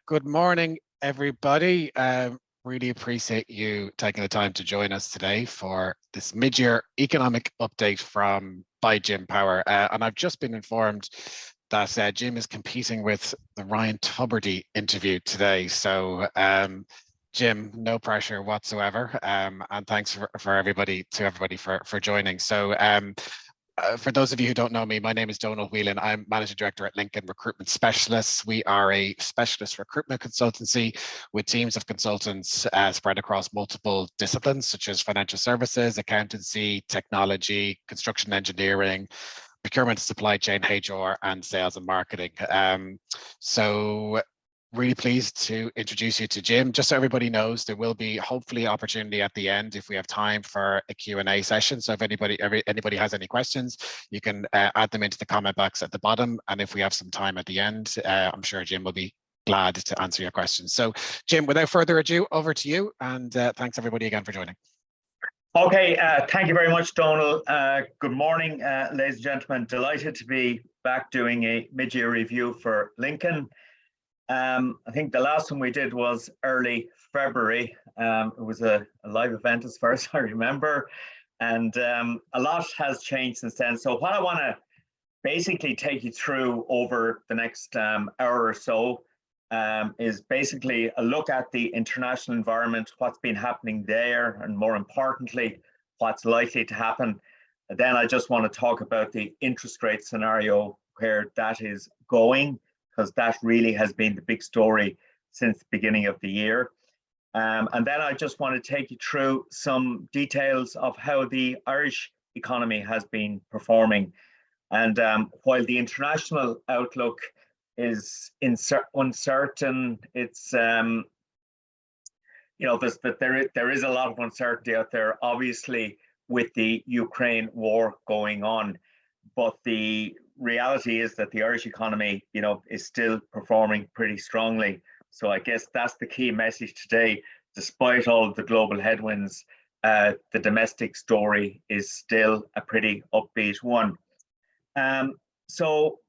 Good morning, everybody. Really appreciate you taking the time to join us today for this mid-year economic update by Jim Power. And I've just been informed that Jim is competing with the Ryan Tubridy interview today. So Jim, no pressure whatsoever. And thanks for everybody for joining. So for those of you who don't know me, my name is Donal Whelan. I'm Managing Director at Lincoln Recruitment Specialists. We are a specialist recruitment consultancy with teams of consultants spread across multiple disciplines, such as financial services, accountancy, technology, construction engineering, procurement, supply chain, HR, and sales and marketing. So really pleased to introduce you to Jim. Just so everybody knows, there will be hopefully opportunity at the end if we have time for a Q&A session. So if anybody has any questions, you can add them into the comment box at the bottom. And if we have some time at the end, I'm sure Jim will be glad to answer your questions. So Jim, without further ado, over to you. And thanks everybody again for joining. Okay, thank you very much, Donal. Good morning, ladies and gentlemen. Delighted to be back doing a mid-year review for Lincoln. I think the last one we did was early February. It was a live event as far as I remember, and a lot has changed since then. So what I want to basically take you through over the next hour or so is basically a look at the international environment, what's been happening there, and more importantly, what's likely to happen. And then I just want to talk about the interest rate scenario, where that is going, because that really has been the big story since the beginning of the year. And then I just want to take you through some details of how the Irish economy has been performing. And while the international outlook is uncertain, it's there is a lot of uncertainty out there, obviously, with the Ukraine war going on, but the reality is that the Irish economy, is still performing pretty strongly. So I guess that's the key message today. Despite all of the global headwinds, the domestic story is still a pretty upbeat one. So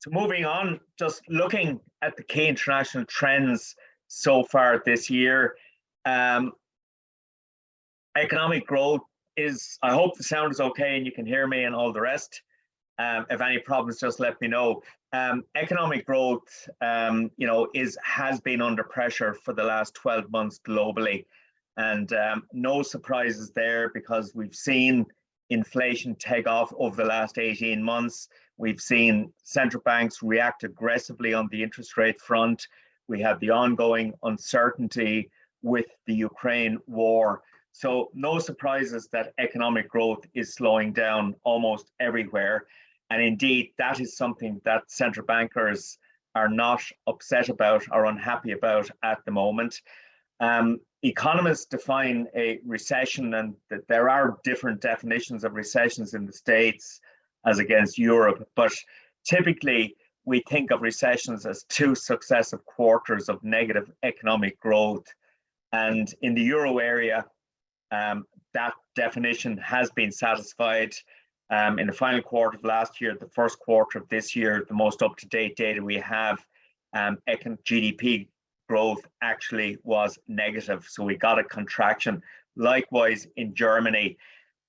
moving on, just looking at the key international trends so far this year, economic growth is, I hope the sound is okay and you can hear me and all the rest. If any problems, just let me know. Economic growth, has been under pressure for the last 12 months globally. And no surprises there, because we've seen inflation take off over the last 18 months. We've seen central banks react aggressively on the interest rate front. We have the ongoing uncertainty with the Ukraine war. So no surprises that economic growth is slowing down almost everywhere. And indeed, that is something that central bankers are not upset about or unhappy about at the moment. Economists define a recession, and that there are different definitions of recessions in the States as against Europe. But typically, we think of recessions as 2 successive quarters of negative economic growth. And in the Euro area, that definition has been satisfied. In the final quarter of last year, the first quarter of this year, the most up-to-date data we have, GDP growth actually was negative. So we got a contraction. Likewise in Germany.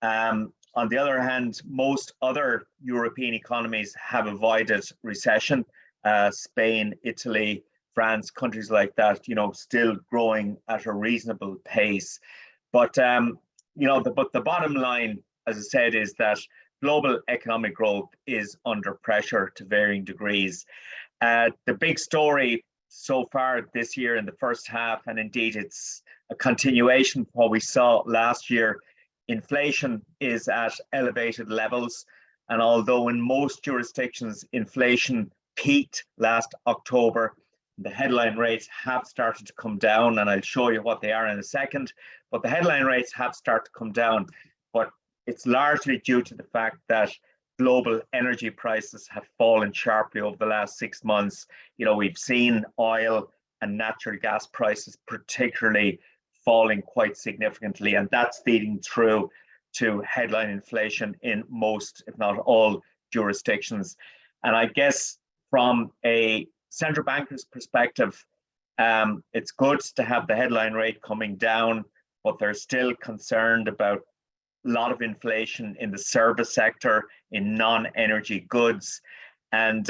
On the other hand, most other European economies have avoided recession. Spain, Italy, France, countries like that, still growing at a reasonable pace. But, the bottom line, as I said, is that global economic growth is under pressure to varying degrees. The big story so far this year in the first half, and indeed it's a continuation of what we saw last year, inflation is at elevated levels. And although in most jurisdictions inflation peaked last October, the headline rates have started to come down, and I'll show you what they are in a second. But the headline rates have started to come down. But it's largely due to the fact that global energy prices have fallen sharply over the last 6 months. We've seen oil and natural gas prices particularly falling quite significantly, and that's feeding through to headline inflation in most, if not all, jurisdictions. And I guess from a central banker's perspective, It's good to have the headline rate coming down, but they're still concerned about a lot of inflation in the service sector, in non-energy goods. And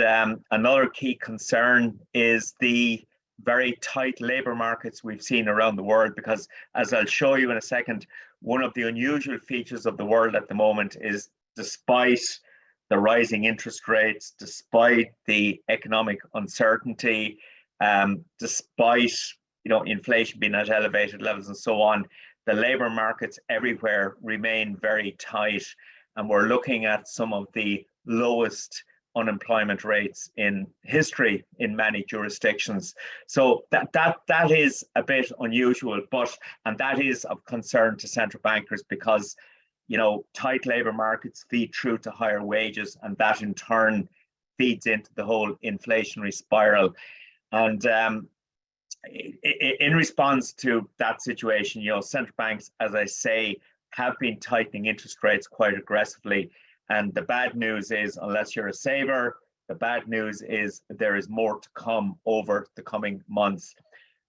another key concern is the very tight labor markets we've seen around the world, because as I'll show you in a second, one of the unusual features of the world at the moment is, despite the rising interest rates, despite the economic uncertainty, despite inflation being at elevated levels and so on, the labor markets everywhere remain very tight, and we're looking at some of the lowest unemployment rates in history in many jurisdictions. So that is a bit unusual, and that is of concern to central bankers, because tight labor markets feed through to higher wages, and that in turn feeds into the whole inflationary spiral. And in response to that situation, central banks, as I say, have been tightening interest rates quite aggressively. And the bad news is, unless you're a saver, the bad news is there is more to come over the coming months.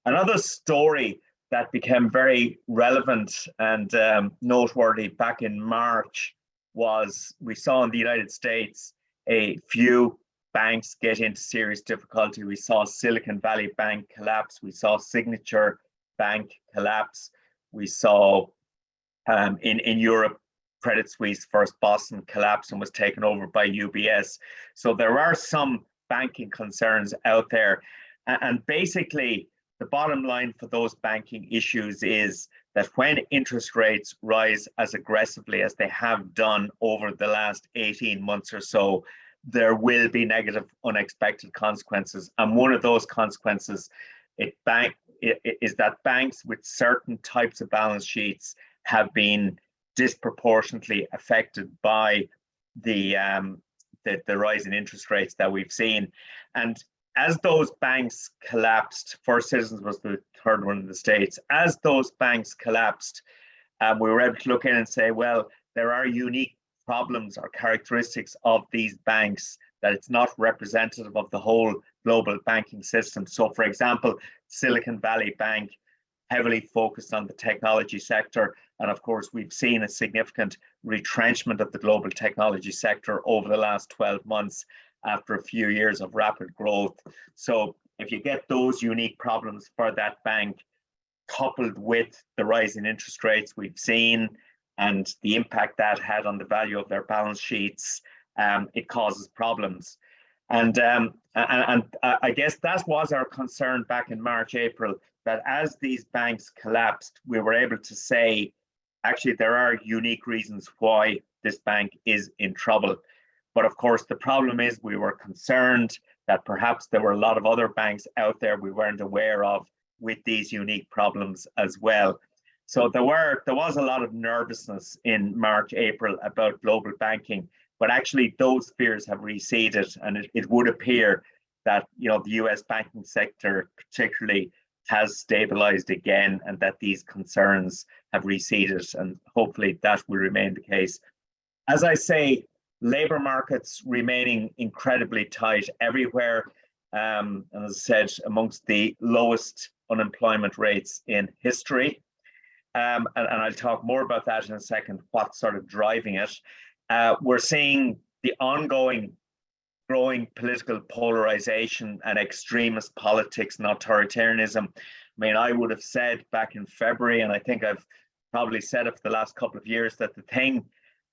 Another story that became very relevant and noteworthy back in March was, we saw in the United States a few banks get into serious difficulty. We saw Silicon Valley Bank collapse. We saw Signature Bank collapse. We saw in Europe, Credit Suisse, First Boston collapsed and was taken over by UBS. So there are some banking concerns out there. And basically, the bottom line for those banking issues is that when interest rates rise as aggressively as they have done over the last 18 months or so, there will be negative, unexpected consequences. And one of those consequences is that banks with certain types of balance sheets have been disproportionately affected by the rise in interest rates that we've seen. And as those banks collapsed, First Citizens was the third one in the States, as those banks collapsed, we were able to look in and say, well, there are unique problems or characteristics of these banks, that it's not representative of the whole global banking system. So for example, Silicon Valley Bank, heavily focused on the technology sector. And of course, we've seen a significant retrenchment of the global technology sector over the last 12 months after a few years of rapid growth. So if you get those unique problems for that bank, coupled with the rise in interest rates we've seen and the impact that had on the value of their balance sheets, it causes problems. And I guess that was our concern back in March, April, that as these banks collapsed, we were able to say, actually, there are unique reasons why this bank is in trouble. But of course, the problem is we were concerned that perhaps there were a lot of other banks out there we weren't aware of with these unique problems as well. So there was a lot of nervousness in March, April about global banking, but actually those fears have receded, and it would appear that the US banking sector particularly has stabilized again, and that these concerns have receded, and hopefully that will remain the case. As I say, labor markets remaining incredibly tight everywhere, and as I said, amongst the lowest unemployment rates in history. And I'll talk more about that in a second, what's sort of driving it. We're seeing the ongoing growing political polarization and extremist politics and authoritarianism. I mean, I would have said back in February, and I think I've probably said it for the last couple of years, that the thing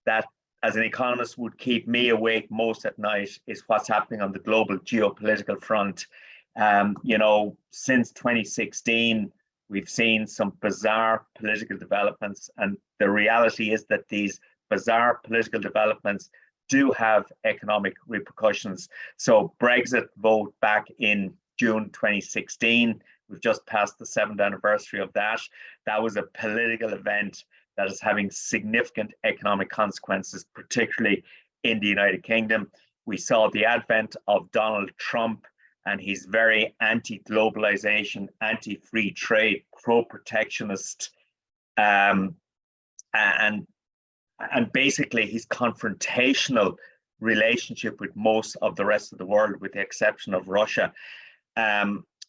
that as an economist would keep me awake most at night is what's happening on the global geopolitical front. Since 2016, we've seen some bizarre political developments, and the reality is that these bizarre political developments do have economic repercussions. So Brexit vote back in June 2016, we've just passed the 7th anniversary of that. That was a political event that is having significant economic consequences, particularly in the United Kingdom. We saw the advent of Donald Trump and his very anti-globalization, anti-free trade, pro-protectionist, and basically his confrontational relationship with most of the rest of the world, with the exception of Russia.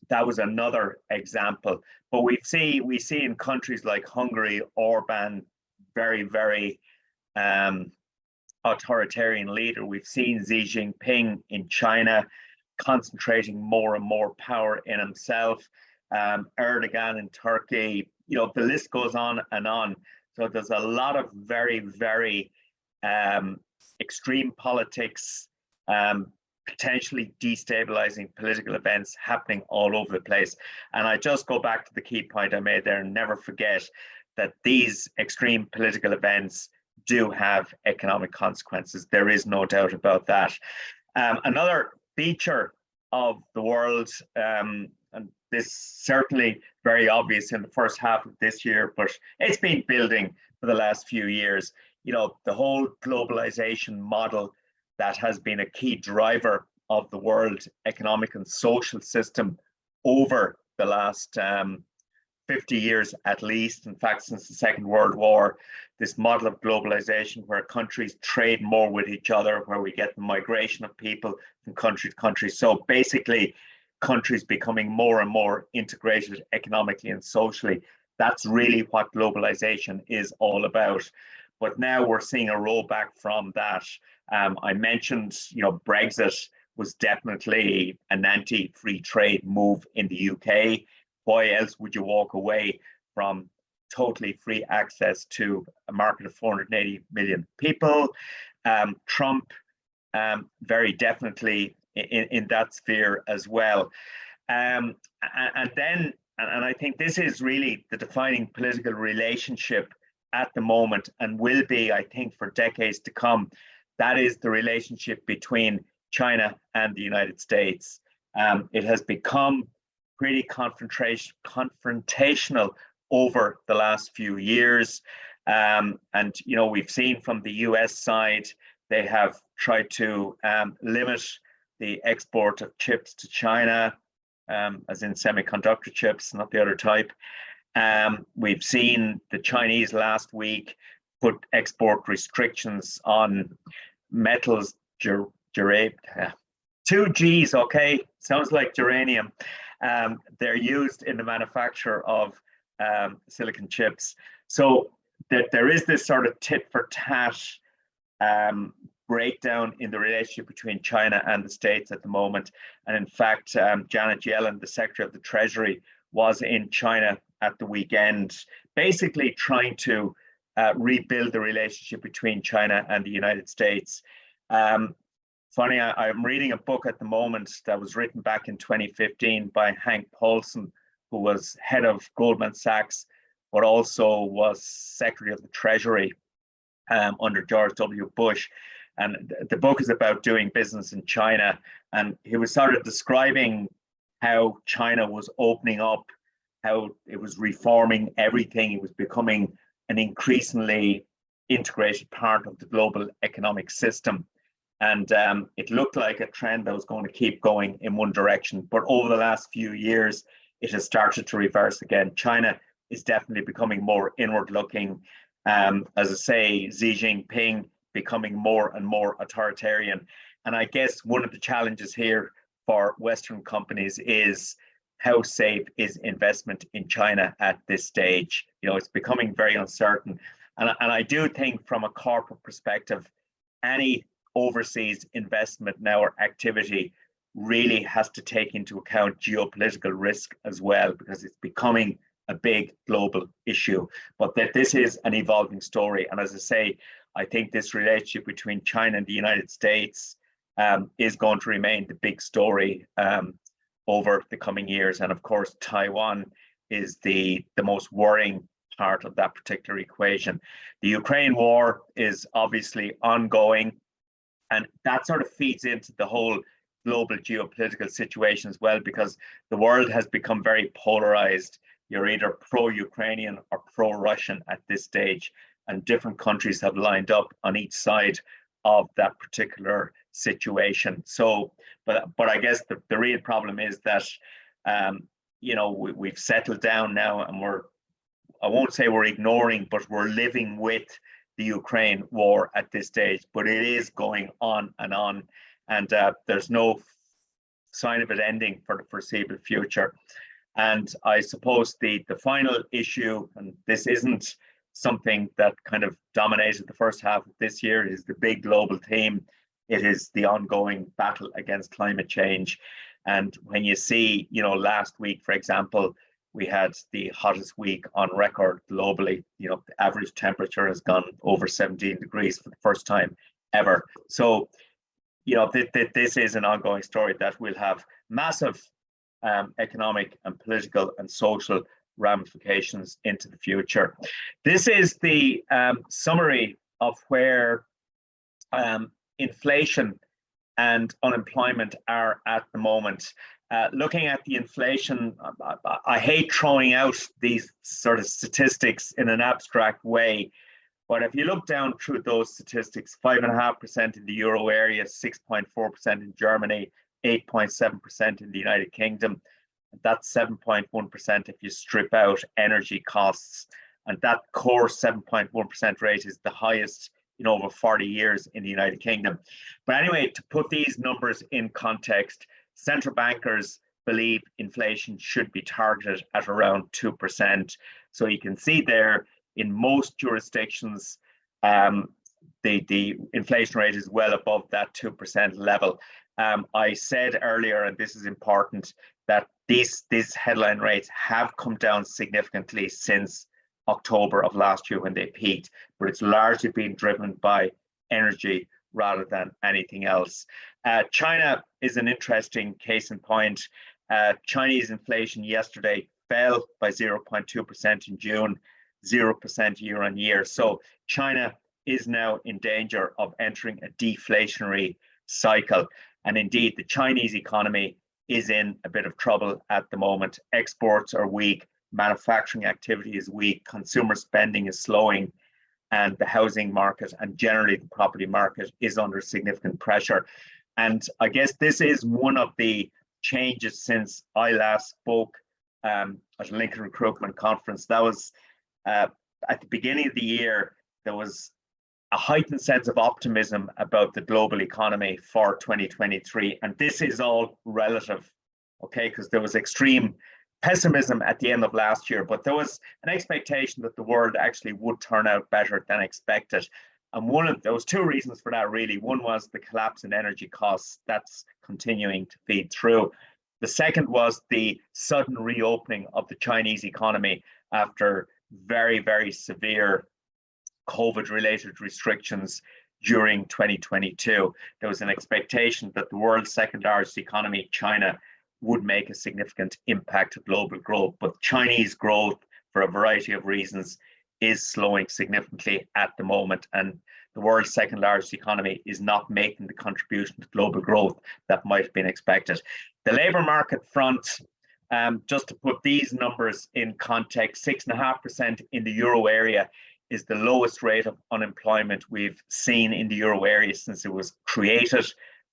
that was another example. But we see in countries like Hungary, Orban, very, very authoritarian leader. We've seen Xi Jinping in China concentrating more and more power in himself. Erdogan in Turkey, the list goes on and on. So there's a lot of very, very extreme politics, potentially destabilizing political events happening all over the place. And I just go back to the key point I made there and never forget that these extreme political events do have economic consequences. There is no doubt about that. Another feature of the world, and this certainly very obvious in the first half of this year, but it's been building for the last few years, the whole globalization model that has been a key driver of the world economic and social system over the last 50 years at least. In fact, since the Second World War, this model of globalization where countries trade more with each other, where we get the migration of people from country to country. So basically, countries becoming more and more integrated economically and socially. That's really what globalization is all about. But now we're seeing a rollback from that. I mentioned, Brexit was definitely an anti-free trade move in the UK. Why else would you walk away from totally free access to a market of 480 million people? Trump, very definitely in that sphere as well. And I think this is really the defining political relationship at the moment and will be, I think, for decades to come. That is the relationship between China and the United States. It has become pretty confrontational over the last few years. And, we've seen from the US side, they have tried to limit the export of chips to China, as in semiconductor chips, not the other type. We've seen the Chinese last week put export restrictions on metals, two Gs, okay, sounds like geranium. They're used in the manufacture of silicon chips. So that there is this sort of tit for tat breakdown in the relationship between China and the States at the moment. And in fact, Janet Yellen, the Secretary of the Treasury, was in China at the weekend, basically trying to rebuild the relationship between China and the United States. Funny, I'm reading a book at the moment that was written back in 2015 by Hank Paulson, who was head of Goldman Sachs, but also was Secretary of the Treasury under George W. Bush. And the book is about doing business in China. And he was sort of describing how China was opening up, how it was reforming everything. It was becoming an increasingly integrated part of the global economic system. And it looked like a trend that was going to keep going in one direction. But over the last few years, it has started to reverse again. China is definitely becoming more inward looking. As I say, Xi Jinping becoming more and more authoritarian. And I guess one of the challenges here for Western companies is how safe is investment in China at this stage? It's becoming very uncertain. And I do think from a corporate perspective, any overseas investment now or activity really has to take into account geopolitical risk as well, because it's becoming a big global issue. But that this is an evolving story. And as I say, I think this relationship between China and the United States is going to remain the big story over the coming years. And of course, Taiwan is the most worrying part of that particular equation. The Ukraine war is obviously ongoing, and that sort of feeds into the whole global geopolitical situation as well, because the world has become very polarized. You're either pro-Ukrainian or pro-Russian at this stage, and different countries have lined up on each side of that particular situation. So, but I guess the real problem is that, we've settled down now, and I won't say we're ignoring, but we're living with the Ukraine war at this stage, but it is going on. And there's no sign of it ending for the foreseeable future. And I suppose the final issue, and this isn't something that kind of dominated the first half of this year, is the big global theme. It is the ongoing battle against climate change. And when you see, last week, for example, we had the hottest week on record globally. The average temperature has gone over 17 degrees for the first time ever. So, this is an ongoing story that will have massive economic and political and social ramifications into the future. This is the summary of where inflation and unemployment are at the moment. Looking at the inflation, I hate throwing out these sort of statistics in an abstract way, but if you look down through those statistics, 5.5% in the euro area, 6.4% in Germany, 8.7% in the United Kingdom. That's 7.1% if you strip out energy costs. And that core 7.1% rate is the highest in over 40 years in the United Kingdom. But anyway, to put these numbers in context, central bankers believe inflation should be targeted at around 2%. So you can see there in most jurisdictions, the inflation rate is well above that 2% level. I said earlier, and this is important, that these headline rates have come down significantly since October of last year when they peaked, but it's largely been driven by energy rather than anything else. China is an interesting case in point. Chinese inflation yesterday fell by 0.2% in June, 0% year on year. So China is now in danger of entering a deflationary cycle. And indeed, the Chinese economy is in a bit of trouble at the moment. Exports are weak, manufacturing activity is weak, consumer spending is slowing, and the housing market and generally the property market is under significant pressure. And I guess this is one of the changes since I last spoke at a Lincoln Recruitment Conference. That was at the beginning of the year. There was a heightened sense of optimism about the global economy for 2023. And this is all relative, okay, because there was extreme pessimism at the end of last year, but there was an expectation that the world actually would turn out better than expected. And there was two reasons for that, really. One was the collapse in energy costs. That's continuing to feed through. The second was the sudden reopening of the Chinese economy after very, very severe COVID-related restrictions during 2022. There was an expectation that the world's second largest economy, China, would make a significant impact to global growth. But Chinese growth, for a variety of reasons, is slowing significantly at the moment. And the world's second largest economy is not making the contribution to global growth that might have been expected. The labour market front, just to put these numbers in context, 6.5% in the euro area is the lowest rate of unemployment we've seen in the euro area since it was created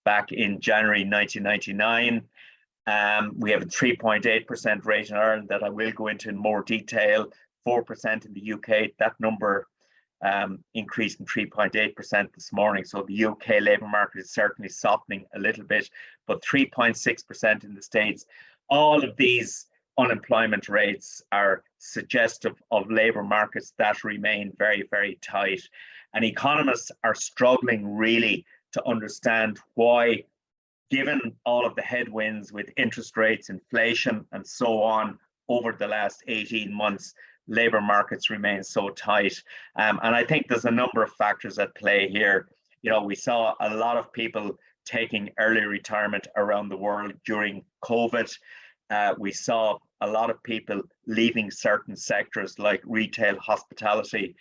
back in January 1999. We have a 3.8% rate in Ireland that I will go into in more detail, 4% in the UK. That number increased in 3.8% this morning. So the UK labour market is certainly softening a little bit, but 3.6% in the States. All of these unemployment rates are suggestive of labour markets that remain very, very tight. And economists are struggling really to understand why, given all of the headwinds with interest rates, inflation, and so on over the last 18 months, labour markets remain so tight. And I think there's a number of factors at play here. We saw a lot of people taking early retirement around the world during COVID. We saw a lot of people leaving certain sectors like retail, hospitality,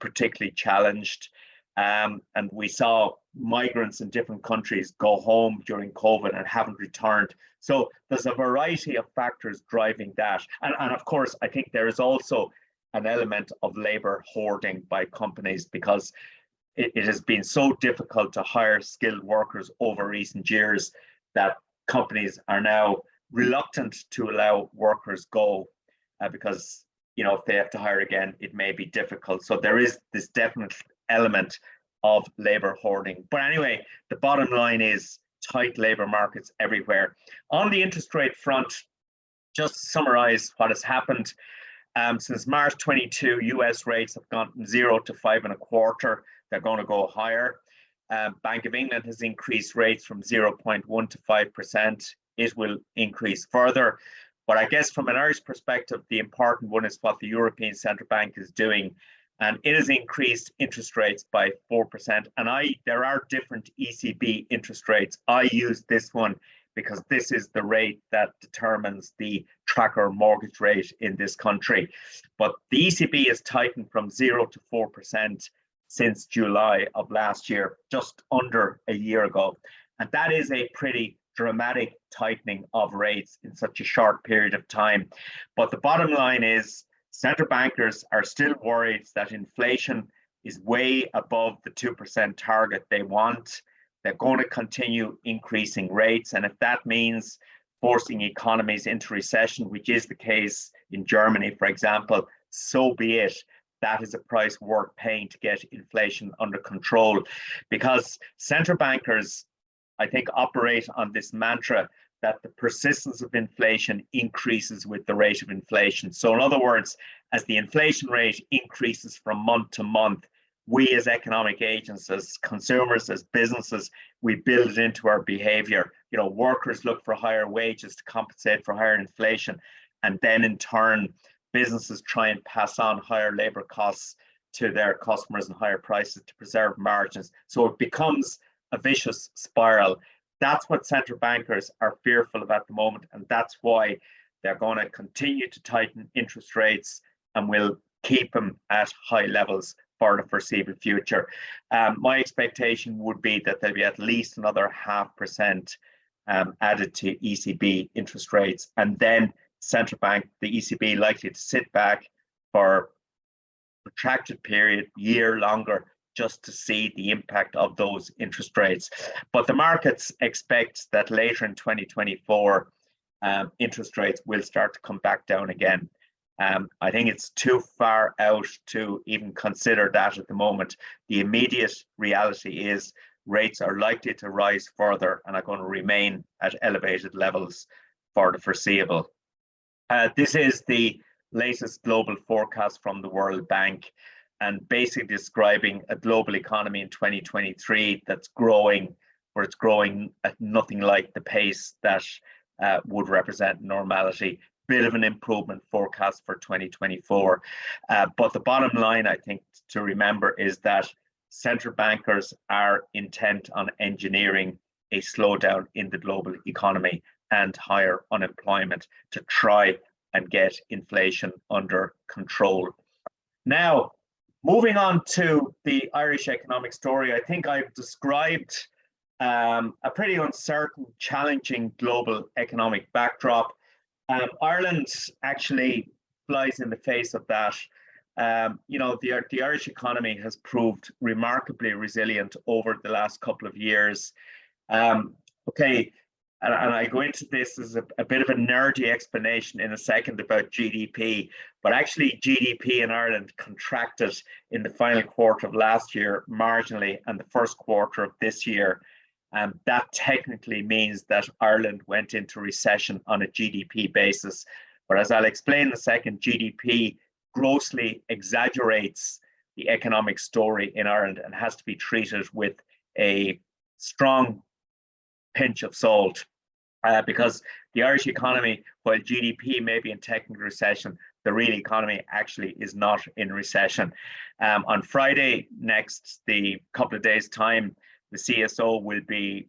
particularly challenged. And we saw migrants in different countries go home during COVID and haven't returned. So there's a variety of factors driving that. And of course, I think there is also an element of labour hoarding by companies because it has been so difficult to hire skilled workers over recent years that companies are now reluctant to allow workers go because, if they have to hire again, it may be difficult. So there is this definite element of labour hoarding. But anyway, the bottom line is tight labour markets everywhere. On the interest rate front, just to summarise what has happened, since March 22, US rates have gone from 0 to 5.25. They're going to go higher. Bank of England has increased rates from 0.1 to 5%. It will increase further. But I guess from an Irish perspective, the important one is what the European Central Bank is doing. And it has increased interest rates by 4%. And there are different ECB interest rates. I use this one because this is the rate that determines the tracker mortgage rate in this country. But the ECB has tightened from 0 to 4% since July of last year, just under a year ago. And that is a pretty dramatic tightening of rates in such a short period of time. But the bottom line is central bankers are still worried that inflation is way above the 2% target they want. They're going to continue increasing rates. And if that means forcing economies into recession, which is the case in Germany, for example, so be it. That is a price worth paying to get inflation under control. Because central bankers, I think, operate on this mantra that the persistence of inflation increases with the rate of inflation. So in other words, as the inflation rate increases from month to month, we as economic agents, as consumers, as businesses, we build it into our behavior. You know, workers look for higher wages to compensate for higher inflation. And then in turn, businesses try and pass on higher labor costs to their customers and higher prices to preserve margins. So it becomes a vicious spiral. That's what central bankers are fearful of at the moment. And that's why they're going to continue to tighten interest rates and will keep them at high levels for the foreseeable future. My expectation would be that there'll be at least another 0.5% added to ECB interest rates. And then central bank, the ECB, likely to sit back for a protracted period, year longer, just to see the impact of those interest rates. But the markets expect that later in 2024, interest rates will start to come back down again. I think it's too far out to even consider that at the moment. The immediate reality is rates are likely to rise further and are going to remain at elevated levels for the foreseeable. This is the latest global forecast from the World Bank, and basically describing a global economy in 2023 that's growing, where it's growing at nothing like the pace that would represent normality. Bit of an improvement forecast for 2024. But the bottom line, I think, to remember is that central bankers are intent on engineering a slowdown in the global economy and higher unemployment to try and get inflation under control. Now, moving on to the Irish economic story, I think I've described a pretty uncertain, challenging global economic backdrop. Ireland actually flies in the face of that. You know, the Irish economy has proved remarkably resilient over the last couple of years. Okay, and I go into this as a bit of a nerdy explanation in a second about GDP, but actually GDP in Ireland contracted in the final quarter of last year marginally and the first quarter of this year. That technically means that Ireland went into recession on a GDP basis. But as I'll explain in a second, GDP grossly exaggerates the economic story in Ireland and has to be treated with a strong pinch of salt, because the Irish economy, while GDP may be in technical recession, the real economy actually is not in recession. On Friday next, the couple of days' time, the CSO will be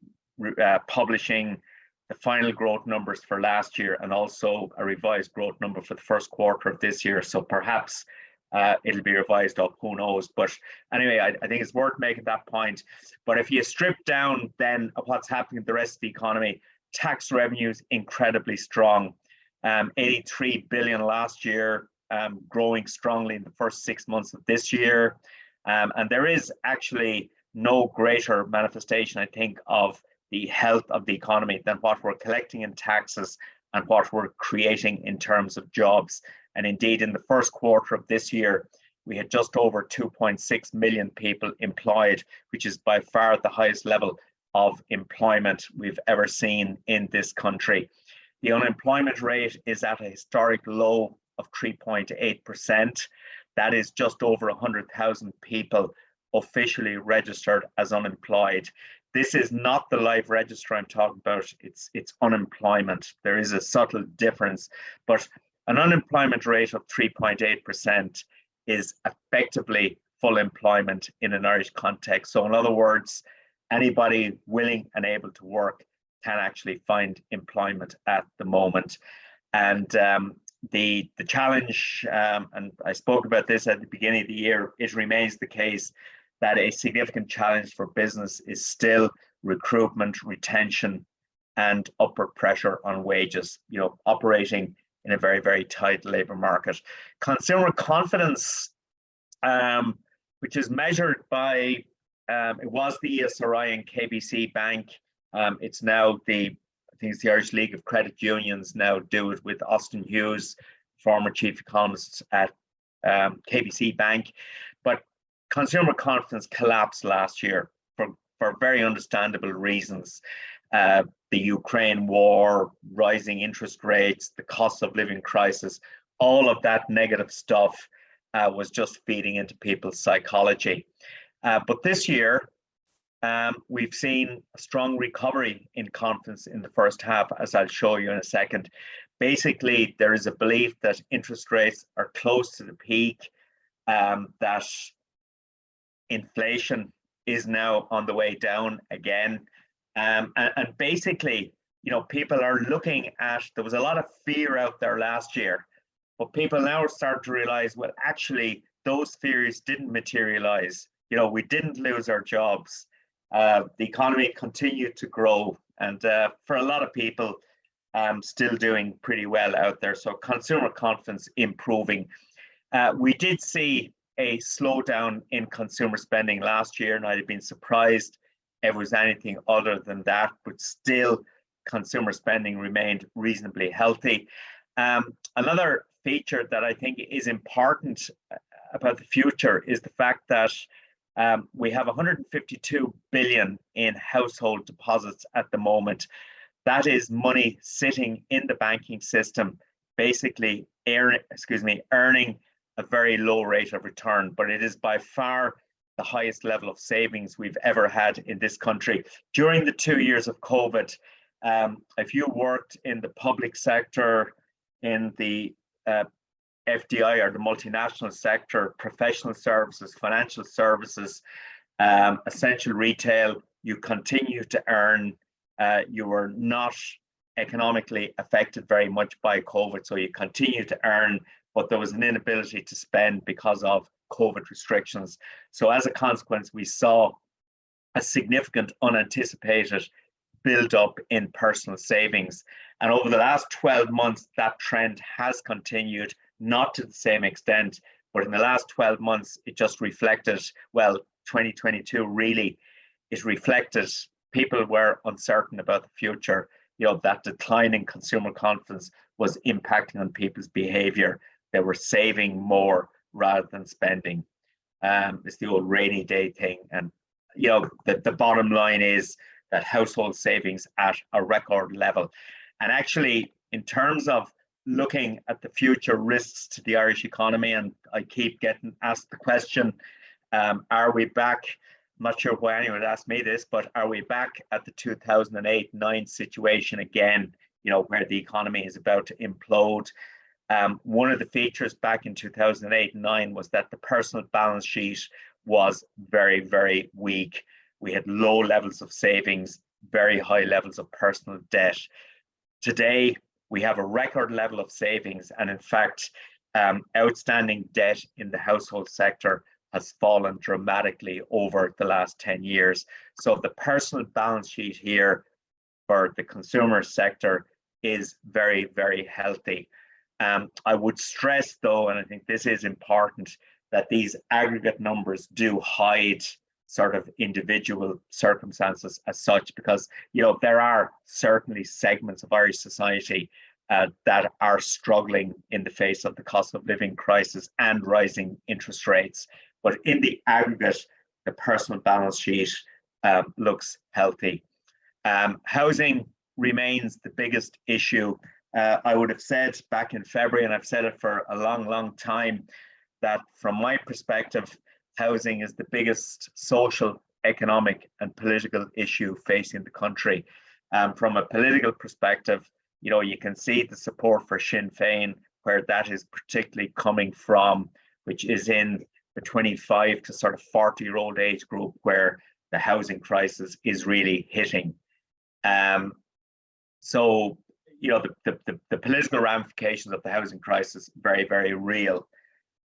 publishing the final growth numbers for last year and also a revised growth number for the first quarter of this year. So perhaps it'll be revised up, who knows. But anyway, I think it's worth making that point. But if you strip down then of what's happening in the rest of the economy, tax revenues incredibly strong. 83 billion last year, growing strongly in the first 6 months of this year. And there is actually no greater manifestation, I think, of the health of the economy than what we're collecting in taxes and what we're creating in terms of jobs. And indeed, in the first quarter of this year, we had just over 2.6 million people employed, which is by far the highest level of employment we've ever seen in this country. The unemployment rate is at a historic low of 3.8%. That is just over 100,000 people officially registered as unemployed. This is not the live register I'm talking about. It's unemployment. There is a subtle difference, but an unemployment rate of 3.8% is effectively full employment in an Irish context. So in other words, anybody willing and able to work can actually find employment at the moment. And the challenge, and I spoke about this at the beginning of the year, it remains the case that a significant challenge for business is still recruitment, retention, and upward pressure on wages, operating in a very, very tight labor market. Consumer confidence, which is measured by, it was the ESRI and KBC Bank. It's now I think it's the Irish League of Credit Unions now do it with Austin Hughes, former chief economist at KBC Bank. But consumer confidence collapsed last year for very understandable reasons. The Ukraine war, rising interest rates, the cost of living crisis, all of that negative stuff was just feeding into people's psychology. But this year, we've seen a strong recovery in confidence in the first half, as I'll show you in a second. Basically, there is a belief that interest rates are close to the peak, that inflation is now on the way down again. And basically, people are looking at, there was a lot of fear out there last year, but people now start to realize, well, actually, those fears didn't materialize. We didn't lose our jobs. The economy continued to grow, and for a lot of people, still doing pretty well out there. So consumer confidence improving. We did see a slowdown in consumer spending last year, and I'd have been surprised if it was anything other than that, but still consumer spending remained reasonably healthy. Another feature that I think is important about the future is the fact that we have 152 billion in household deposits at the moment. That is money sitting in the banking system, basically earning a very low rate of return, but it is by far the highest level of savings we've ever had in this country. During the 2 years of COVID, if you worked in the public sector, in the FDI or the multinational sector, professional services, financial services, essential retail, you continue to earn. You were not economically affected very much by COVID, so you continue to earn, but there was an inability to spend because of COVID restrictions. So as a consequence, we saw a significant unanticipated build up in personal savings. And over the last 12 months, that trend has continued, not to the same extent, but in the last 12 months, it just reflected, well, 2022 really, it reflected people were uncertain about the future. That decline in consumer confidence was impacting on people's behavior. They were saving more rather than spending. It's the old rainy day thing. And, the bottom line is that household savings at a record level. And actually, in terms of looking at the future risks to the Irish economy, and I keep getting asked the question, are we back? I'm not sure why anyone would ask me this, but are we back at the 2008-9 situation again, where the economy is about to implode? One of the features back in 2008-9 was that the personal balance sheet was very, very weak. We had low levels of savings, very high levels of personal debt. Today, we have a record level of savings, and in fact, outstanding debt in the household sector has fallen dramatically over the last 10 years. So the personal balance sheet here for the consumer sector is very, very healthy. I would stress, though, and I think this is important, that these aggregate numbers do hide sort of individual circumstances as such, because there are certainly segments of Irish society that are struggling in the face of the cost of living crisis and rising interest rates. But in the aggregate, the personal balance sheet looks healthy. Housing remains the biggest issue. I would have said back in February, and I've said it for a long, long time, that from my perspective, housing is the biggest social, economic, and political issue facing the country. From a political perspective, you can see the support for Sinn Féin, where that is particularly coming from, which is in the 25 to sort of 40-year-old age group, where the housing crisis is really hitting. So, the political ramifications of the housing crisis very, very real.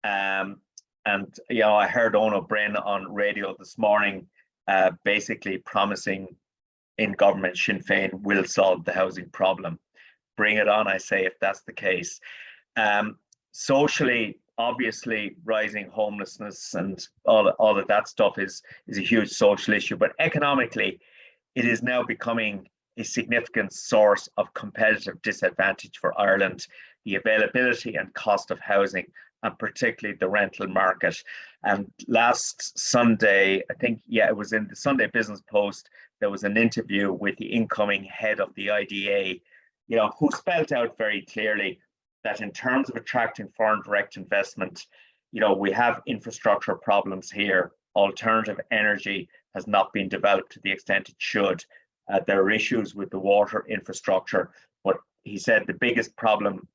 And I heard Eoin Ó Broin on radio this morning, basically promising in government Sinn Féin will solve the housing problem. Bring it on, I say, if that's the case. Socially, obviously, rising homelessness and all of that stuff is a huge social issue, but economically, it is now becoming a significant source of competitive disadvantage for Ireland, the availability and cost of housing, and particularly the rental market. And last Sunday, I think, it was in the Sunday Business Post, there was an interview with the incoming head of the IDA, who spelled out very clearly that in terms of attracting foreign direct investment, we have infrastructure problems here. Alternative energy has not been developed to the extent it should. There are issues with the water infrastructure, but he said the biggest problem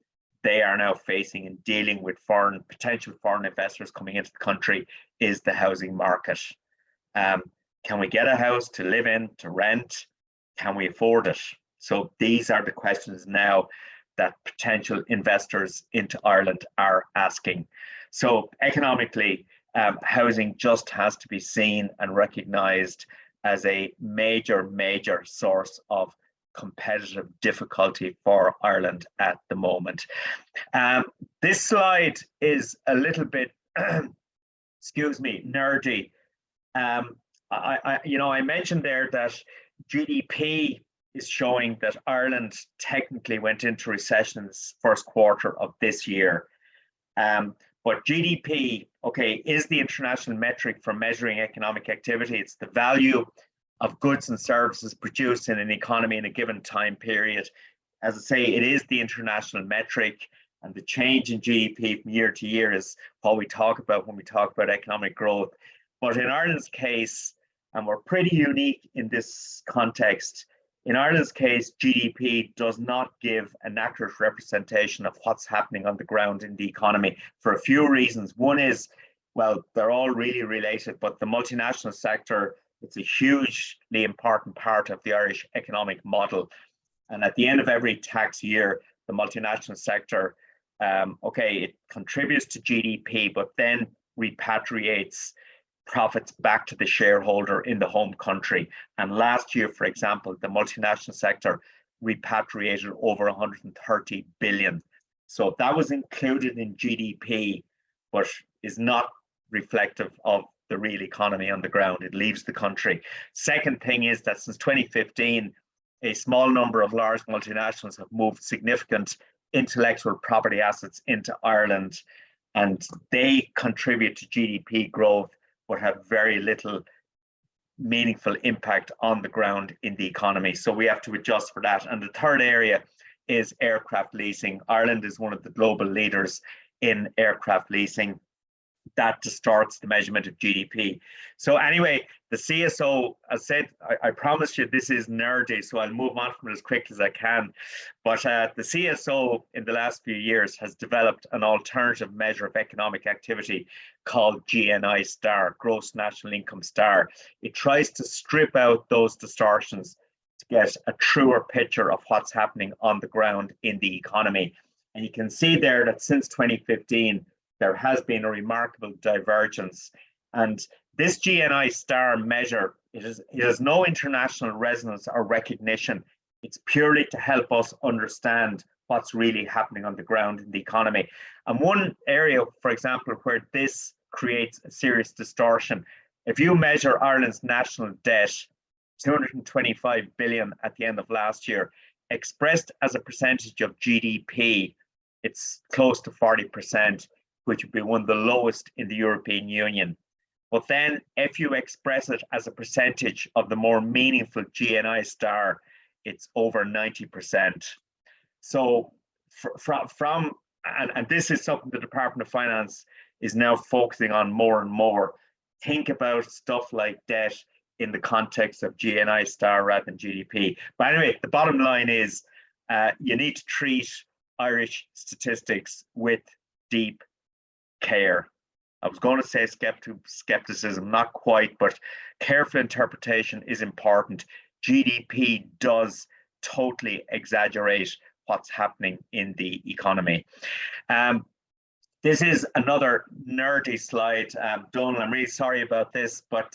they are now facing in dealing with potential foreign investors coming into the country is the housing market. Can we get a house to live in, to rent? Can we afford it? So these are the questions now that potential investors into Ireland are asking. So economically, housing just has to be seen and recognised as a major, major source of competitive difficulty for Ireland at the moment. This slide is a little bit, excuse me, nerdy. I mentioned there that GDP is showing that Ireland technically went into recession in the first quarter of this year. But GDP, is the international metric for measuring economic activity. It's the value of goods and services produced in an economy in a given time period. As I say, it is the international metric, and the change in GDP from year to year is what we talk about when we talk about economic growth. But in Ireland's case, and we're pretty unique in this context, in Ireland's case, GDP does not give an accurate representation of what's happening on the ground in the economy for a few reasons. One is, well, they're all really related, but the multinational sector, it's a hugely important part of the Irish economic model. And at the end of every tax year, the multinational sector, it contributes to GDP, but then repatriates profits back to the shareholder in the home country. And last year, for example, the multinational sector repatriated over 130 billion. So that was included in GDP, but is not reflective of the real economy on the ground. It leaves the country. Second thing is that since 2015, a small number of large multinationals have moved significant intellectual property assets into Ireland, and they contribute to GDP growth, but have very little meaningful impact on the ground in the economy. So we have to adjust for that. And the third area is aircraft leasing. Ireland is one of the global leaders in aircraft leasing. That distorts the measurement of GDP. So anyway, the CSO, as said, I promised you this is nerdy, so I'll move on from it as quick as I can. But the CSO in the last few years has developed an alternative measure of economic activity called GNI Star, Gross National Income Star. It tries to strip out those distortions to get a truer picture of what's happening on the ground in the economy. And you can see there that since 2015, there has been a remarkable divergence. And this GNI Star measure, it has no international resonance or recognition. It's purely to help us understand what's really happening on the ground in the economy. And one area, for example, where this creates a serious distortion, if you measure Ireland's national debt, 225 billion at the end of last year, expressed as a percentage of GDP, it's close to 40%. Which would be one of the lowest in the European Union. But then if you express it as a percentage of the more meaningful GNI star, it's over 90%. So and this is something the Department of Finance is now focusing on more and more. Think about stuff like debt in the context of GNI star rather than GDP. But anyway, the bottom line is you need to treat Irish statistics with deep care. I was going to say skepticism, not quite, but careful interpretation is important. GDP does totally exaggerate what's happening in the economy. This is another nerdy slide. Donal, I'm really sorry about this, but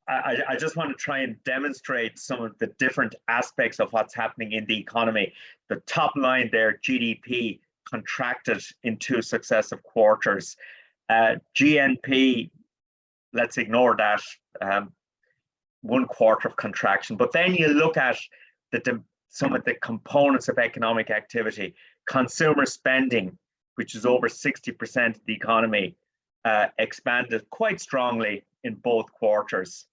I just want to try and demonstrate some of the different aspects of what's happening in the economy. The top line there, GDP contracted in 2 successive quarters. GNP, let's ignore that, 1 quarter of contraction. But then you look at some of the components of economic activity. Consumer spending, which is over 60% of the economy, expanded quite strongly in both quarters.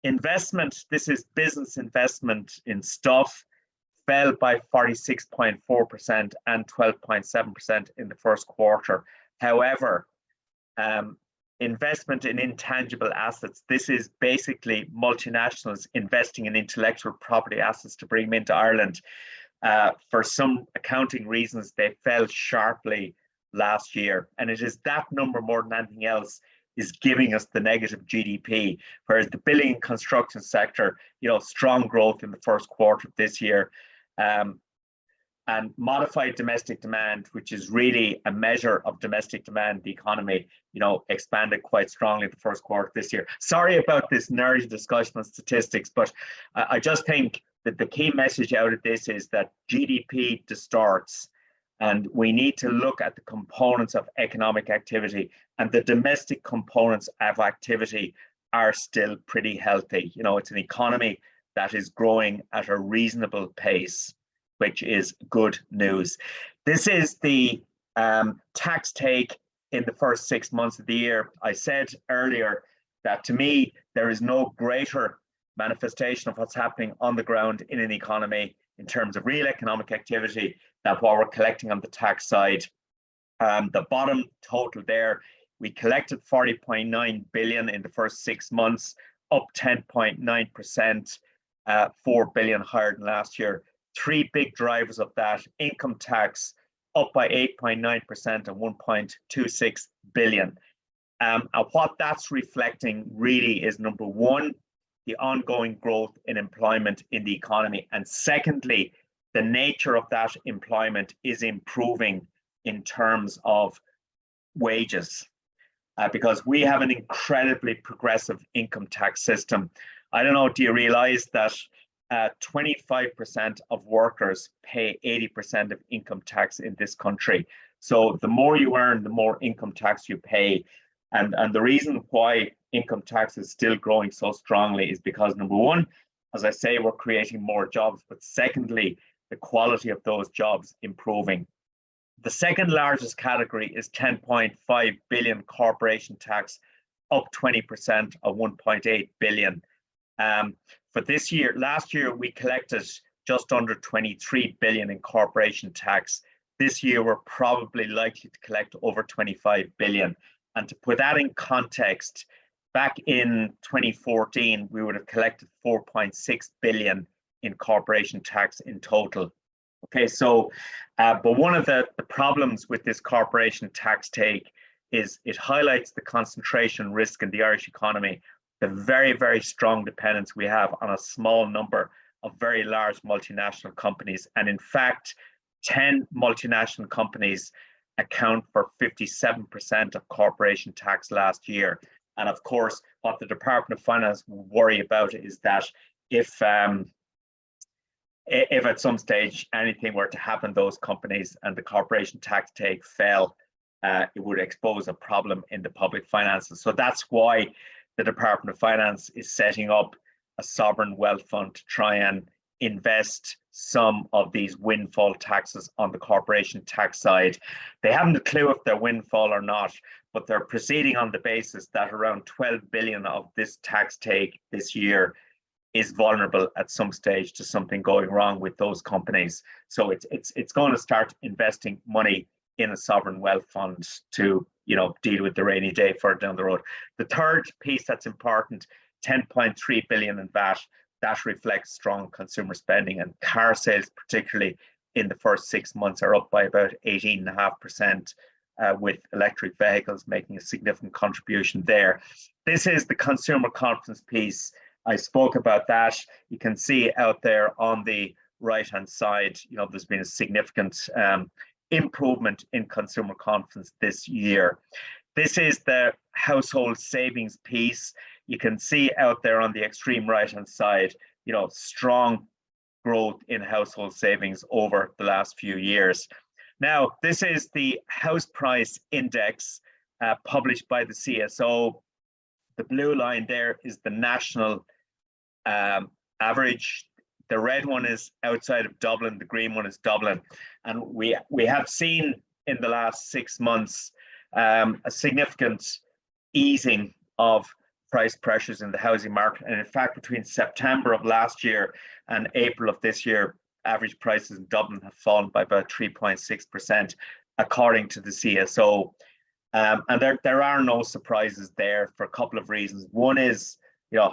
Investment, this is business investment in stuff, fell by 46.4% and 12.7% in the first quarter. However, investment in intangible assets, this is basically multinationals investing in intellectual property assets to bring them into Ireland. For some accounting reasons, they fell sharply last year. And it is that number more than anything else is giving us the negative GDP, whereas the building and construction sector, strong growth in the first quarter of this year. And modified domestic demand, which is really a measure of domestic demand, the economy, expanded quite strongly in the first quarter of this year. Sorry about this nerdy discussion on statistics, but I just think that the key message out of this is that GDP distorts, and we need to look at the components of economic activity, and the domestic components of activity are still pretty healthy. It's an economy that is growing at a reasonable pace, which is good news. This is the tax take in the first 6 months of the year. I said earlier that to me, there is no greater manifestation of what's happening on the ground in an economy in terms of real economic activity than what we're collecting on the tax side. The bottom total there, we collected 40.9 billion in the first 6 months, up 10.9%, 4 billion higher than last year. 3 big drivers of that: income tax up by 8.9% and 1.26 billion. And what that's reflecting really is, number one, the ongoing growth in employment in the economy. And secondly, the nature of that employment is improving in terms of wages, because we have an incredibly progressive income tax system. I don't know, do you realize that 25% of workers pay 80% of income tax in this country? So the more you earn, the more income tax you pay. And the reason why income tax is still growing so strongly is because, number one, as I say, we're creating more jobs, but secondly, the quality of those jobs improving. The second largest category is 10.5 billion corporation tax, up 20% of 1.8 billion. For this year, last year, we collected just under 23 billion in corporation tax. This year, we're probably likely to collect over 25 billion. And to put that in context, back in 2014, we would have collected 4.6 billion in corporation tax in total. Okay, so, but one of the problems with this corporation tax take is it highlights the concentration risk in the Irish economy, the very, very strong dependence we have on a small number of very large multinational companies. And in fact, 10 multinational companies account for 57% of corporation tax last year. And of course, what the Department of Finance worry about is that if at some stage anything were to happen to those companies and the corporation tax take fell, it would expose a problem in the public finances. So that's why the Department of Finance is setting up a sovereign wealth fund to try and invest some of these windfall taxes on the corporation tax side. They haven't a clue if they're windfall or not, but they're proceeding on the basis that around 12 billion of this tax take this year is vulnerable at some stage to something going wrong with those companies. So it's going to start investing money in a sovereign wealth fund to deal with the rainy day further down the road. The third piece that's important, 10.3 billion in VAT. That reflects strong consumer spending, and car sales, particularly in the first 6 months, are up by about 18.5%, with electric vehicles making a significant contribution there. This is the consumer confidence piece. I spoke about that. You can see out there on the right-hand side, there's been a significant improvement in consumer confidence this year. This is the household savings piece. You can see out there on the extreme right-hand side, strong growth in household savings over the last few years. Now, this is the house price index published by the CSO. The blue line there is the national average. The red one is outside of Dublin. The green one is Dublin. And we have seen in the last 6 months a significant easing of price pressures in the housing market. And in fact, between September of last year and April of this year, average prices in Dublin have fallen by about 3.6%, according to the CSO. And there are no surprises there for a couple of reasons. One is,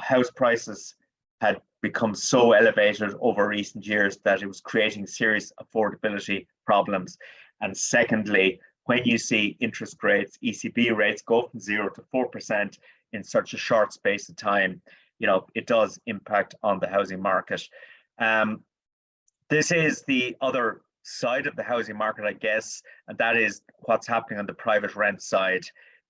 house prices had become so elevated over recent years that it was creating serious affordability problems. And secondly, when you see interest rates, ECB rates go from 0 to 4% in such a short space of time, it does impact on the housing market. This is the other side of the housing market, I guess, and that is what's happening on the private rent side.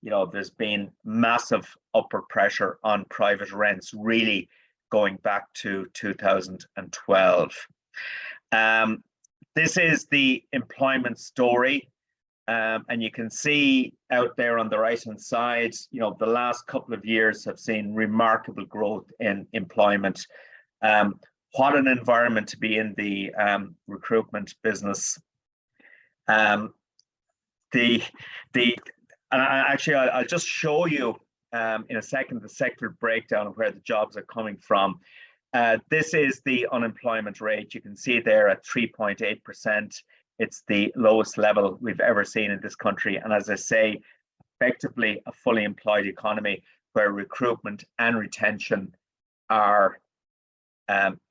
There's been massive upward pressure on private rents, really going back to 2012. This is the employment story. And you can see out there on the right-hand side, the last couple of years have seen remarkable growth in employment. What an environment to be in the recruitment business. I'll just show you in a second the sector breakdown of where the jobs are coming from. This is the unemployment rate. You can see there at 3.8%. It's the lowest level we've ever seen in this country. And as I say, effectively a fully employed economy where recruitment and retention are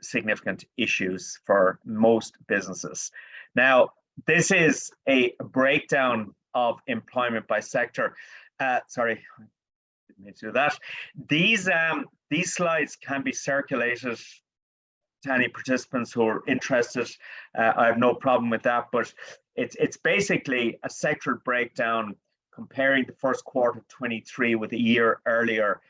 significant issues for most businesses. Now, this is a breakdown of employment by sector. Sorry, didn't mean to do that. These slides can be circulated to any participants who are interested. I have no problem with that, but it's basically a sector breakdown comparing the first quarter of 23 with a year earlier,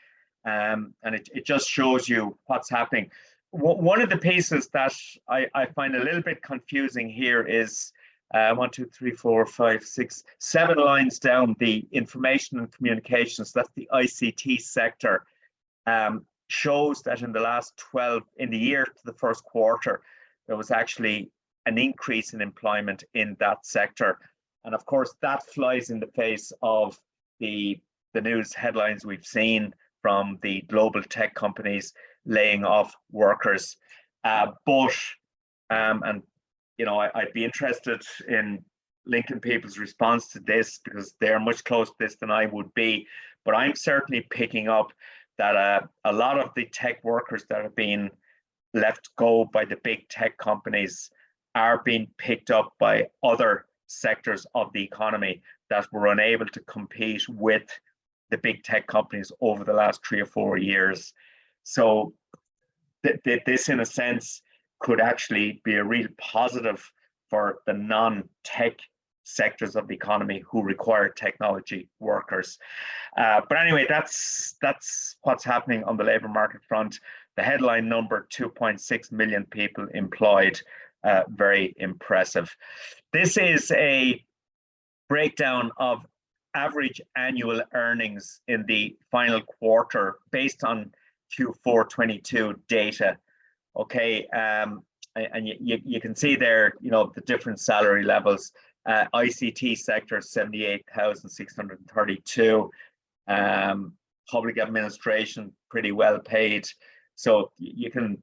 and it just shows you what's happening. One of the pieces that I find a little bit confusing here is 1, 2, 3, 4, 5, 6, 7 lines down, the information and communications, that's the ICT sector, shows that in the year to the first quarter, there was actually an increase in employment in that sector. And of course, that flies in the face of the news headlines we've seen from the global tech companies laying off workers. I'd be interested in Lincoln people's response to this because they're much closer to this than I would be. But I'm certainly picking up that a lot of the tech workers that are being left go by the big tech companies are being picked up by other sectors of the economy that were unable to compete with the big tech companies over the last 3 or 4 years. So this, in a sense, could actually be a real positive for the non-tech sectors of the economy who require technology workers. But anyway, that's what's happening on the labour market front. The headline number, 2.6 million people employed, very impressive. This is a breakdown of average annual earnings in the final quarter based on Q4 22 data. Okay, and you can see there, the different salary levels. ICT sector 78,632. Public administration pretty well paid. So you can,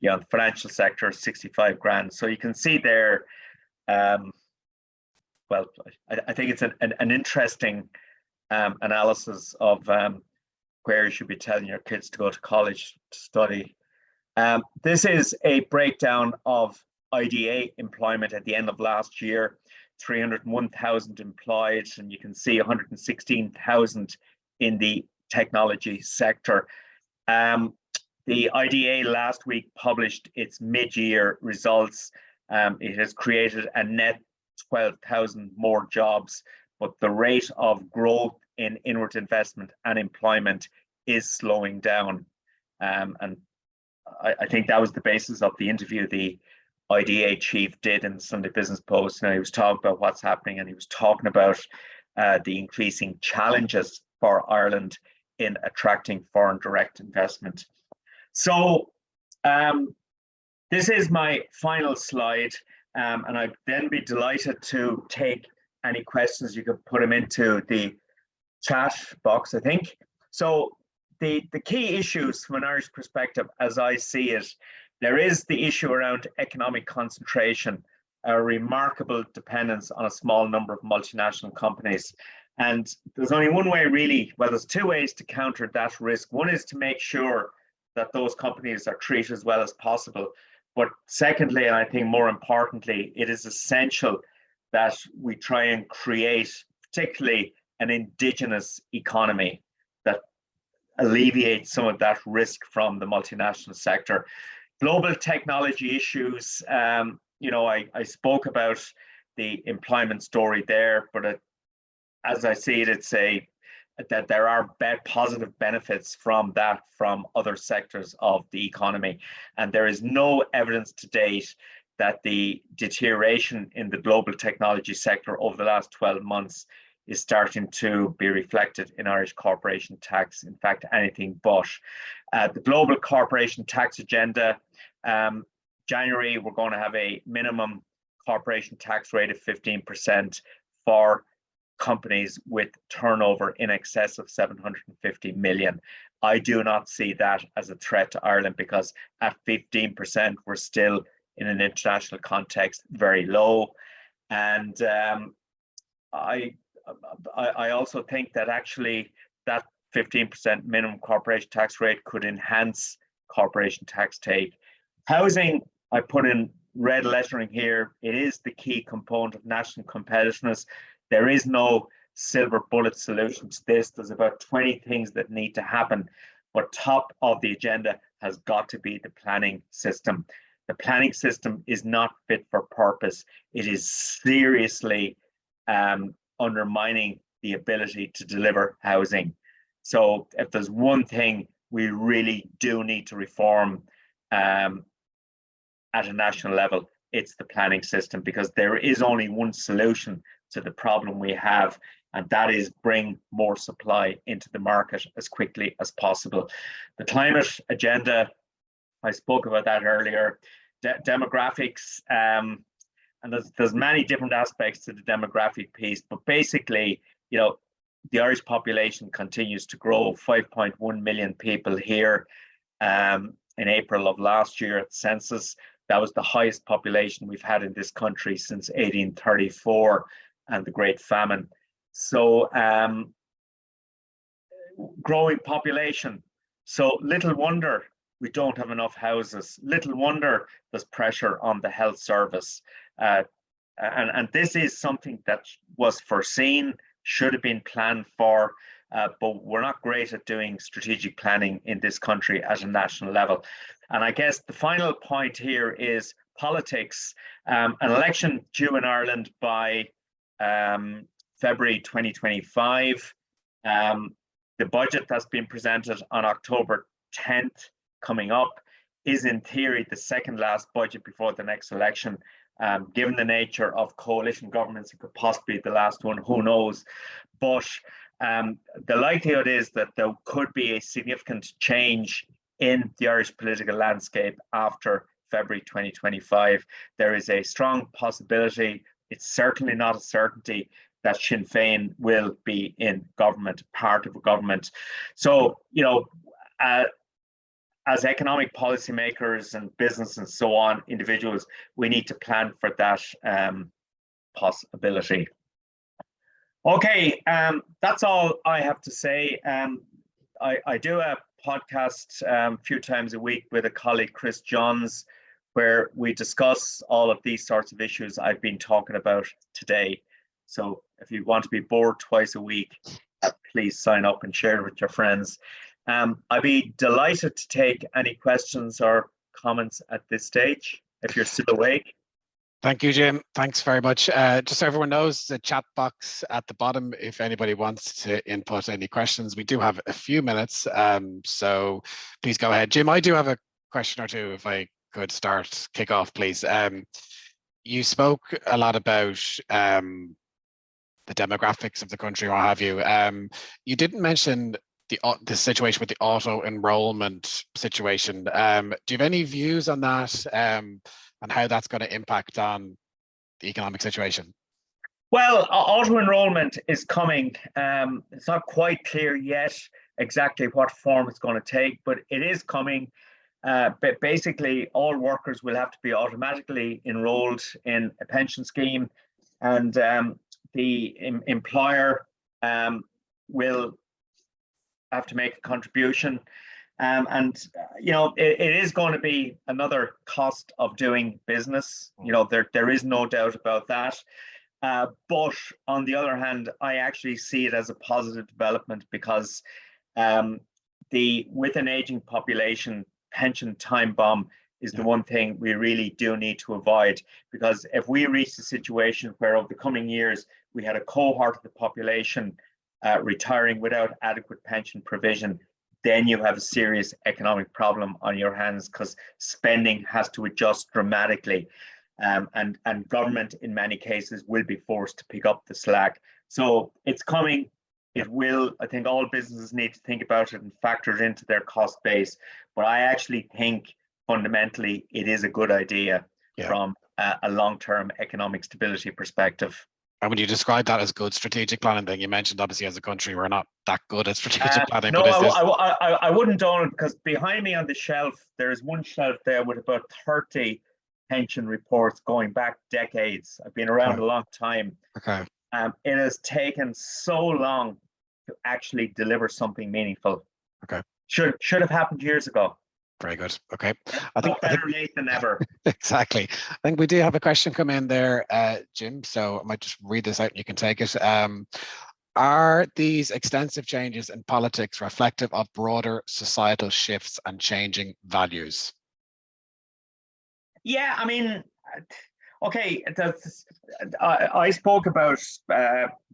the financial sector 65 grand. So you can see there. Well, I think it's an interesting analysis of where you should be telling your kids to go to college to study. This is a breakdown of IDA employment at the end of last year, 301,000 employed, and you can see 116,000 in the technology sector. The IDA last week published its mid-year results. It has created a net 12,000 more jobs, but the rate of growth in inward investment and employment is slowing down. And I think that was the basis of the interview the IDA chief did in the Sunday Business Post. Now, he was talking about what's happening, and he was talking about the increasing challenges for Ireland in attracting foreign direct investment. So this is my final slide, and I'd then be delighted to take any questions. You could put them into the chat box, I think. So the key issues from an Irish perspective, as I see it, there is the issue around economic concentration, a remarkable dependence on a small number of multinational companies. And there's only one way really, well, there's two ways to counter that risk. One is to make sure that those companies are treated as well as possible. But secondly, and I think more importantly, it is essential that we try and create particularly an indigenous economy that alleviates some of that risk from the multinational sector. Global technology issues, I spoke about the employment story there, but as I see it, it's that there are positive benefits from that from other sectors of the economy. And there is no evidence to date that the deterioration in the global technology sector over the last 12 months is starting to be reflected in Irish corporation tax. In fact, anything but. The global corporation tax agenda, January, we're going to have a minimum corporation tax rate of 15% for companies with turnover in excess of 750 million. I do not see that as a threat to Ireland, because at 15%, we're still in an international context very low. And I also think that actually that 15% minimum corporation tax rate could enhance corporation tax take. Housing, I put in red lettering here, it is the key component of national competitiveness. There is no silver bullet solution to this. There's about 20 things that need to happen, but top of the agenda has got to be the planning system. The planning system is not fit for purpose. It is seriously undermining the ability to deliver housing. So if there's one thing we really do need to reform at a national level, it's the planning system, because there is only one solution to the problem we have, and that is bring more supply into the market as quickly as possible. The climate agenda, I spoke about that earlier. Demographics, and there's many different aspects to the demographic piece, but basically, the Irish population continues to grow. 5.1 million people here in April of last year at the census. That was the highest population we've had in this country since 1834 and the Great Famine. So growing population. So little wonder we don't have enough houses. Little wonder there's pressure on the health service. And this is something that was foreseen, should have been planned for, but we're not great at doing strategic planning in this country at a national level. And I guess the final point here is politics. An election due in Ireland by February 2025. The budget that's been presented on October 10th coming up is in theory the second last budget before the next election. Given the nature of coalition governments, it could possibly be the last one, who knows. But the likelihood is that there could be a significant change in the Irish political landscape after February 2025, there is a strong possibility, it's certainly not a certainty, that Sinn Féin will be in government, part of a government. So, you know, as economic policymakers and business and so on, individuals, we need to plan for that possibility. Okay, that's all I have to say. I do a podcast a few times a week with a colleague, Chris Johns, where we discuss all of these sorts of issues I've been talking about today. So if you want to be bored twice a week, please sign up and share it with your friends. I'd be delighted to take any questions or comments at this stage, if you're still awake. Thank you, Jim. Thanks very much. Just so everyone knows, the chat box at the bottom, if anybody wants to input any questions. We do have a few minutes, so please go ahead. Jim, I do have a question or two, if I could kick off, please. You spoke a lot about the demographics of the country, what have you. You didn't mention the situation with the auto enrollment situation. Do you have any views on that and how that's going to impact on the economic situation? Well, auto enrollment is coming. It's not quite clear yet exactly what form it's going to take, but it is coming. But basically, all workers will have to be automatically enrolled in a pension scheme, and the employer will have to make a contribution. And you know, it is going to be another cost of doing business. You know, there is no doubt about that. But on the other hand, I actually see it as a positive development, because with an aging population, pension time bomb is the one thing we really do need to avoid. Because if we reach a situation where over the coming years we had a cohort of the population retiring without adequate pension provision, then you have a serious economic problem on your hands, because spending has to adjust dramatically, and government in many cases will be forced to pick up the slack. So it's coming. It will. I think all businesses need to think about it and factor it into their cost base. But I actually think fundamentally it is a good idea from a long-term economic stability perspective. And when you describe that as good strategic planning, then you mentioned obviously as a country we're not that good at strategic planning. No, I wouldn't own it, because behind me on the shelf there is one shelf there with about 30 pension reports going back decades. I've been around a long time. Okay. It has taken so long to actually deliver something meaningful. Okay. Should have happened years ago. Very good. Okay. I think better late than never. Exactly. I think we do have a question come in there, Jim. So I might just read this out and you can take it. Are these extensive changes in politics reflective of broader societal shifts and changing values? Yeah, I mean, okay, I spoke about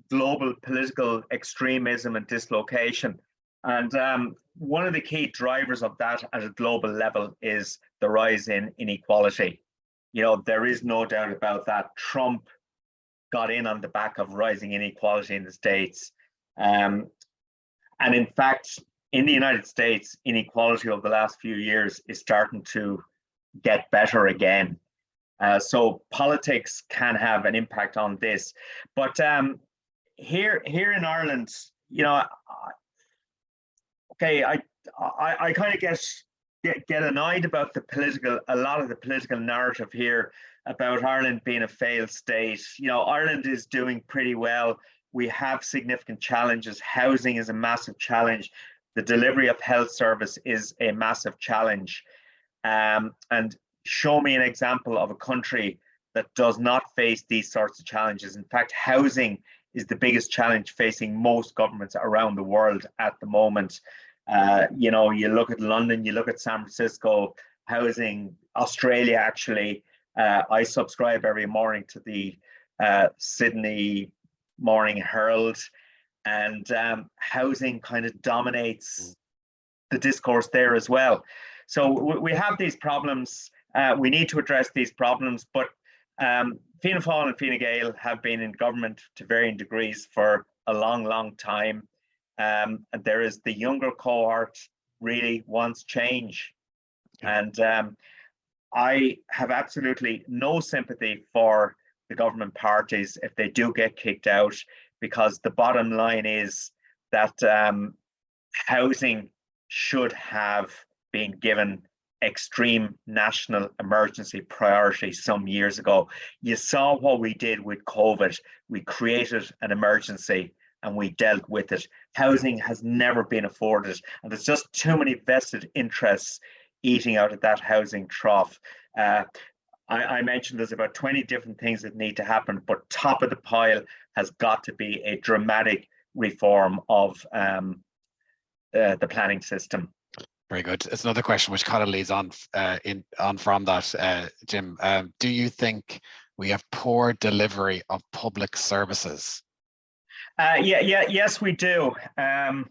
global political extremism and dislocation. And one of the key drivers of that at a global level is the rise in inequality. You know, there is no doubt about that. Trump got in on the back of rising inequality in the States. And in fact, in the United States, inequality over the last few years is starting to get better again. So politics can have an impact on this. But here in Ireland, you know, okay, I kind of get annoyed about a lot of the political narrative here about Ireland being a failed state. You know, Ireland is doing pretty well. We have significant challenges. Housing is a massive challenge. The delivery of health service is a massive challenge. And show me an example of a country that does not face these sorts of challenges. In fact, housing is the biggest challenge facing most governments around the world at the moment. You know, you look at London, you look at San Francisco, housing, Australia actually. I subscribe every morning to the Sydney Morning Herald, and housing kind of dominates the discourse there as well. So we have these problems. We need to address these problems, but Fianna Fáil and Fine Gael have been in government to varying degrees for a long time. And there is the younger cohort really wants change. And I have absolutely no sympathy for the government parties if they do get kicked out, because the bottom line is that housing should have been given extreme national emergency priority some years ago. You saw what we did with COVID. We created an emergency and we dealt with it. Housing has never been afforded, and there's just too many vested interests eating out of that housing trough. I mentioned there's about 20 different things that need to happen, but top of the pile has got to be a dramatic reform of the planning system. Very good. It's another question which kind of leads on from that, Jim. Do you think we have poor delivery of public services? Yes, we do. And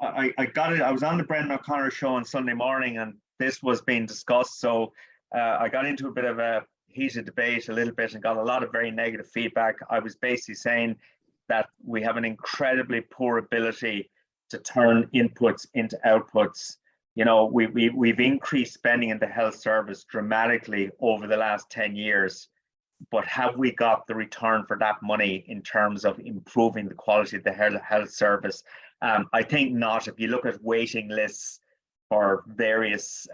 I got it. I was on the Brendan O'Connor show on Sunday morning, and this was being discussed. So I got into a bit of a heated debate a little bit and got a lot of very negative feedback. I was basically saying that we have an incredibly poor ability to turn inputs into outputs. You know, we've increased spending in the health service dramatically over the last 10 years, but have we got the return for that money in terms of improving the quality of the health service? I think not. If you look at waiting lists for various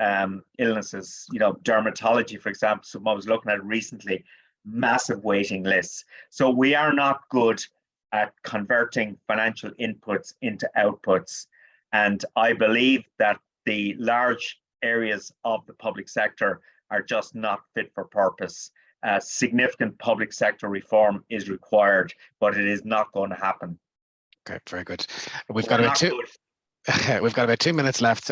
illnesses, you know, dermatology, for example, someone I was looking at recently, massive waiting lists. So we are not good at converting financial inputs into outputs. And I believe that the large areas of the public sector are just not fit for purpose. Significant public sector reform is required, but it is not going to happen. Okay, very good. We've got about 2 minutes left.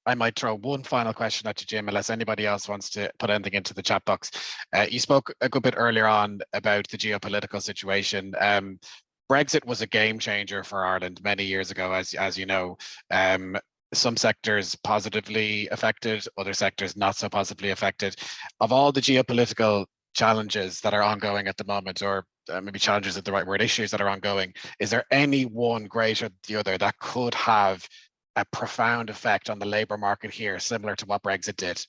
I might throw one final question at you, Jim, unless anybody else wants to put anything into the chat box. You spoke a good bit earlier on about the geopolitical situation. Brexit was a game changer for Ireland many years ago, as you know. Some sectors positively affected, other sectors not so positively affected. Of all the geopolitical challenges that are ongoing at the moment, or maybe challenges isn't the right word, issues that are ongoing, is there any one greater than the other that could have a profound effect on the labour market here, similar to what Brexit did?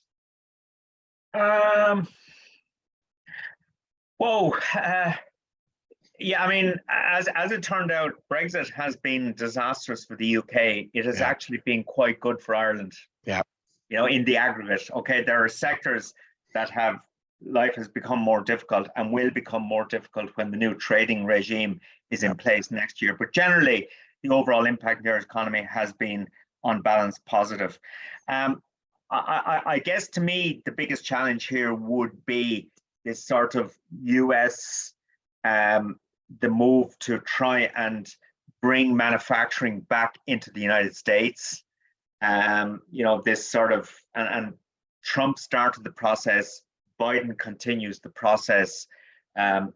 Yeah, I mean, as it turned out, Brexit has been disastrous for the UK. It has actually been quite good for Ireland. Yeah. You know, in the aggregate. Okay, there are sectors that have life has become more difficult and will become more difficult when the new trading regime is in place next year. But generally, the overall impact of our economy has been, on balance, positive. I guess to me, the biggest challenge here would be this sort of US, the move to try and bring manufacturing back into the United States. You know, this sort of, and Trump started the process, Biden continues the process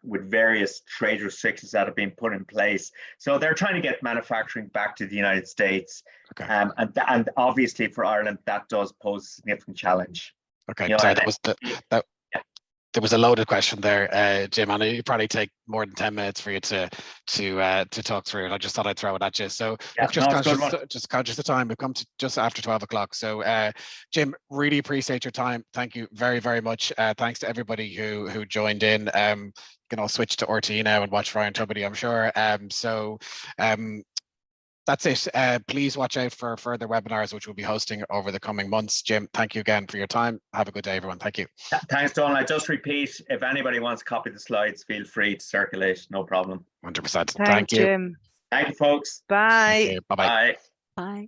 with various trade restrictions that have been put in place. So they're trying to get manufacturing back to the United States. Okay. And obviously for Ireland, that does pose a significant challenge. Okay, you know, sorry, there was a loaded question there, Jim, and it'd probably take more than 10 minutes for you to talk through it. I just thought I'd throw it at you. So just conscious of time, we've come to just after 12 o'clock. So Jim, really appreciate your time. Thank you very, very much. Thanks to everybody who joined in. You can all switch to RTE now and watch Ryan Tubridy, I'm sure. That's it. Please watch out for further webinars, which we'll be hosting over the coming months. Jim, thank you again for your time. Have a good day, everyone. Thank you. Thanks, Donald. I just repeat, if anybody wants to copy the slides, feel free to circulate. No problem. 100%. Thank you. Jim. Thank you, folks. Bye. Bye-bye. Bye. Bye.